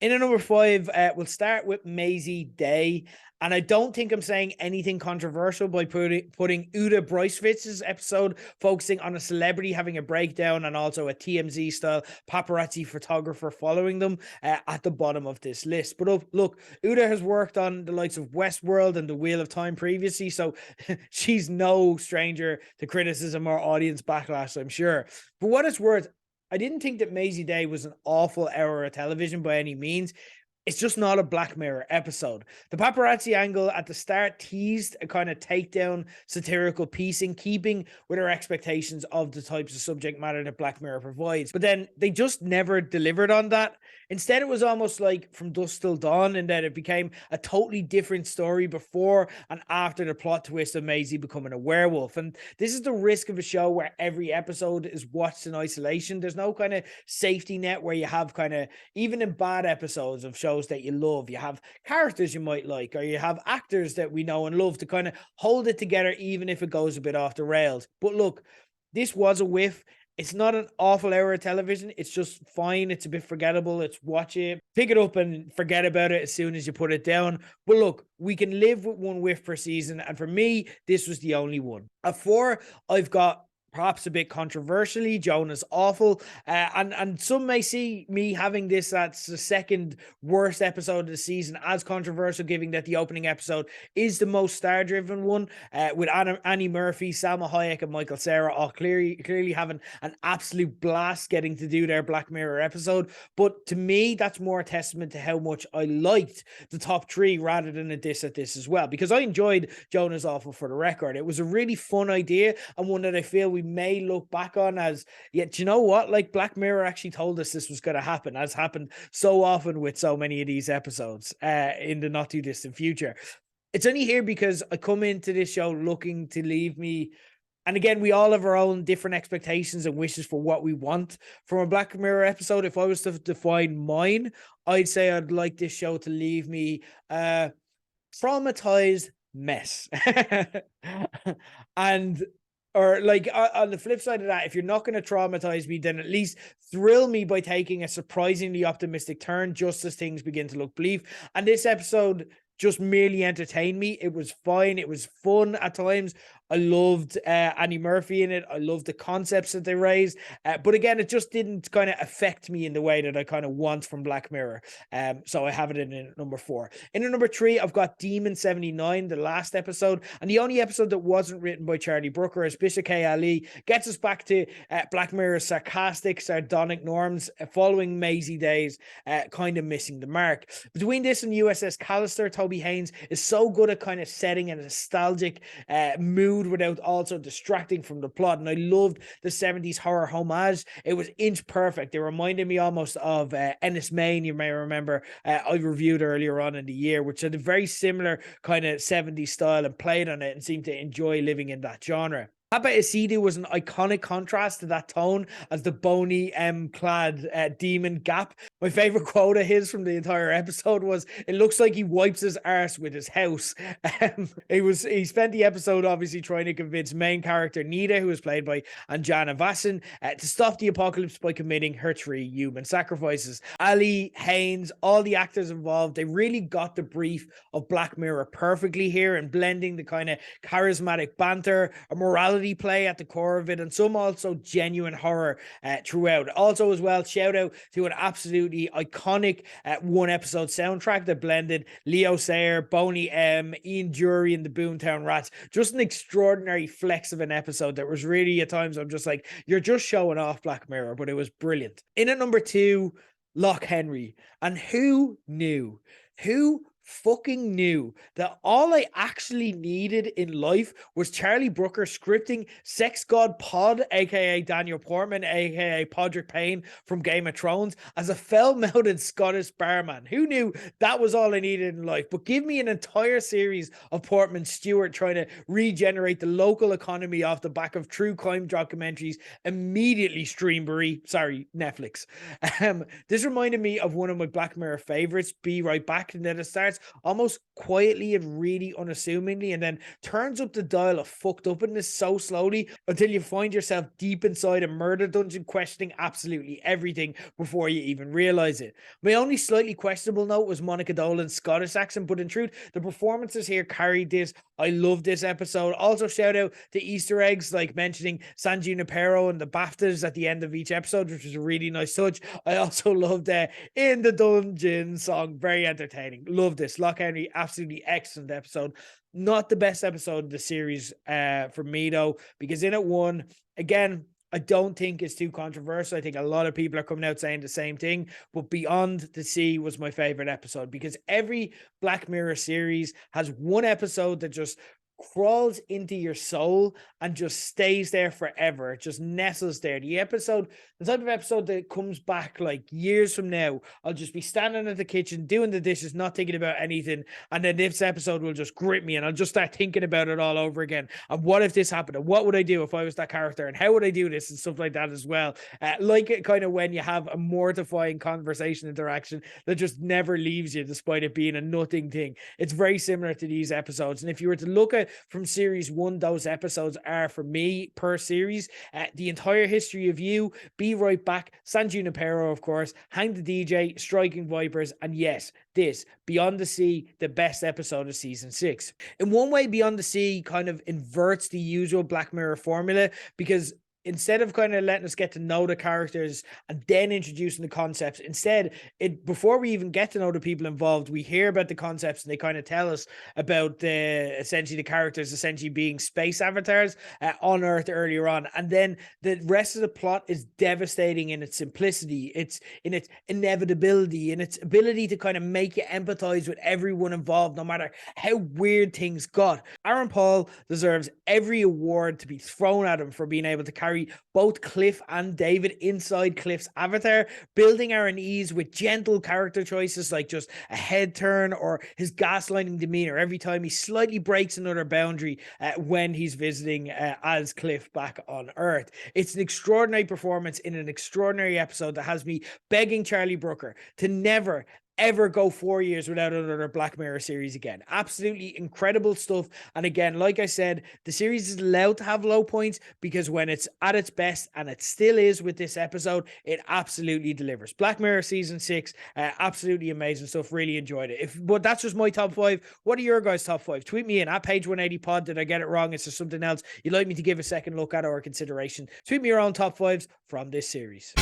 In at number five, we'll start with Maisie Day. And I don't think I'm saying anything controversial by putting Uda Brycevitz's episode focusing on a celebrity having a breakdown and also a TMZ style paparazzi photographer following them at the bottom of this list. But look, Uda has worked on the likes of Westworld and The Wheel of Time previously, so she's no stranger to criticism or audience backlash, I'm sure. For what it's worth, I didn't think that Maisie Day was an awful hour of television by any means. It's just not a Black Mirror episode. The paparazzi angle at the start teased a kind of takedown satirical piece in keeping with our expectations of the types of subject matter that Black Mirror provides. But then they just never delivered on that. Instead, it was almost like From Dusk Till Dawn, in that it became a totally different story before and after the plot twist of Maisie becoming a werewolf. And this is the risk of a show where every episode is watched in isolation. There's no kind of safety net where you have kind of, even in bad episodes of shows that you love, you have characters you might like, or you have actors that we know and love to kind of hold it together, even if it goes a bit off the rails. But look, this was a whiff. It's not an awful hour of television. It's just fine. It's a bit forgettable. It's watch it, pick it up and forget about it as soon as you put it down. But look, we can live with one whiff per season. And for me, this was the only one. At 4, I've got, perhaps a bit controversially, Jonah's Awful. And some may see me having this as the second worst episode of the season as controversial, given that the opening episode is the most star-driven one, with Annie Murphy, Salma Hayek, and Michael Cera all clearly having an absolute blast getting to do their Black Mirror episode. But to me, that's more a testament to how much I liked the top 3 rather than a diss at this as well, because I enjoyed Jonah's Awful, for the record. It was a really fun idea and one that I feel we may look back on as, yeah, do you know what? Like, Black Mirror actually told us this was going to happen, as happened so often with so many of these episodes in the not too distant future. It's only here because I come into this show looking to leave me. And again, we all have our own different expectations and wishes for what we want from a Black Mirror episode. If I was to define mine, I'd say I'd like this show to leave me traumatized mess. And or like on the flip side of that, if you're not going to traumatize me, then at least thrill me by taking a surprisingly optimistic turn just as things begin to look bleak. And this episode just merely entertained me. It was fine. It was fun at times. I loved Annie Murphy in it. I loved the concepts that they raised. But again, it just didn't kind of affect me in the way that I kind of want from Black Mirror. So I have it in at number 4. In at number 3, I've got Demon 79, the last episode, and the only episode that wasn't written by Charlie Brooker, as Bishop K. Ali gets us back to Black Mirror's sarcastic, sardonic norms following Maisie Days, kind of missing the mark. Between this and USS Callister, Toby Haynes is so good at kind of setting a nostalgic mood without also distracting from the plot. And I loved the 70s horror homage. It was inch perfect. It reminded me almost of Ennis Main, you may remember, I reviewed earlier on in the year, which had a very similar kind of 70s style and played on it and seemed to enjoy living in that genre. Papa Isidu was an iconic contrast to that tone as the bony clad demon Gap. My favorite quote of his from the entire episode was, "It looks like he wipes his arse with his house." He spent the episode obviously trying to convince main character Nita, who was played by Anjana Vasan, to stop the apocalypse by committing her 3 human sacrifices. Ali, Haynes, all the actors involved, they really got the brief of Black Mirror perfectly here, and blending the kind of charismatic banter, a morality play at the core of it, and some also genuine horror throughout. Also as well, shout out to an absolutely iconic 1 episode soundtrack that blended Leo Sayer, Boney M, Ian Dury, and the Boomtown Rats. Just an extraordinary flex of an episode that was really, at times I'm just like, you're just showing off, Black Mirror, but it was brilliant. In at number 2, Loch Henry. And who knew? Who fucking knew that all I actually needed in life was Charlie Brooker scripting sex god Pod, aka Daniel Portman, aka Podrick Payne from Game of Thrones, as a foul-mouthed Scottish barman? Who knew that was all I needed in life? But give me an entire series of Portman Stewart trying to regenerate the local economy off the back of true crime documentaries. Immediately stream Netflix. This reminded me of one of my Black Mirror favorites, Be Right Back, and that it starts starts almost quietly and really unassumingly, and then turns up the dial of fucked upness so slowly until you find yourself deep inside a murder dungeon, questioning absolutely everything before you even realize it. My only slightly questionable note was Monica Dolan's Scottish accent, but in truth, the performances here carried this. I love this episode. Also, shout out to Easter eggs, like mentioning San Junipero and the BAFTAs at the end of each episode, which was a really nice touch. I also loved In the Dungeon song, very entertaining. Love this. Loch Henry, absolutely excellent episode. Not the best episode of the series for me, though, because in it one, again, I don't think it's too controversial. I think a lot of people are coming out saying the same thing, but Beyond the Sea was my favorite episode because every Black Mirror series has one episode that just crawls into your soul and just stays there forever. It just nestles there. The type of episode that comes back like years from now, I'll just be standing at the kitchen doing the dishes, not thinking about anything, and then this episode will just grip me and I'll just start thinking about it all over again. And what if this happened? And what would I do if I was that character? And how would I do this? And stuff like that as well. Like it kind of when you have a mortifying conversation interaction that just never leaves you despite it being a nothing thing. It's very similar to these episodes. And if you were to look at from series one, those episodes are, for me, per series, The Entire History of You, Be Right Back, San Junipero, of course, Hang the DJ, Striking Vipers, and yes, this, Beyond the Sea, the best episode of season 6. In one way, Beyond the Sea kind of inverts the usual Black Mirror formula because instead of kind of letting us get to know the characters and then introducing the concepts, instead, before we even get to know the people involved, we hear about the concepts and they kind of tell us about essentially the characters essentially being space avatars on Earth earlier on. And then the rest of the plot is devastating in its simplicity, it's in its inevitability, in its ability to kind of make you empathize with everyone involved, no matter how weird things got. Aaron Paul deserves every award to be thrown at him for being able to carry both Cliff and David inside Cliff's avatar, building our unease with gentle character choices like just a head turn or his gaslighting demeanor every time he slightly breaks another boundary when he's visiting as Cliff back on Earth. It's an extraordinary performance in an extraordinary episode that has me begging Charlie Brooker to never ever go 4 years without another Black Mirror series again. Absolutely incredible stuff. And again, like I said, the series is allowed to have low points because when it's at its best, and it still is with this episode, it absolutely delivers. Black Mirror season 6, absolutely amazing stuff. Really enjoyed it. But that's just my top 5. What are your guys' top 5? Tweet me in at Page180pod. Did I get it wrong? Is there something else you'd like me to give a second look at or consideration? Tweet me your own top 5s from this series.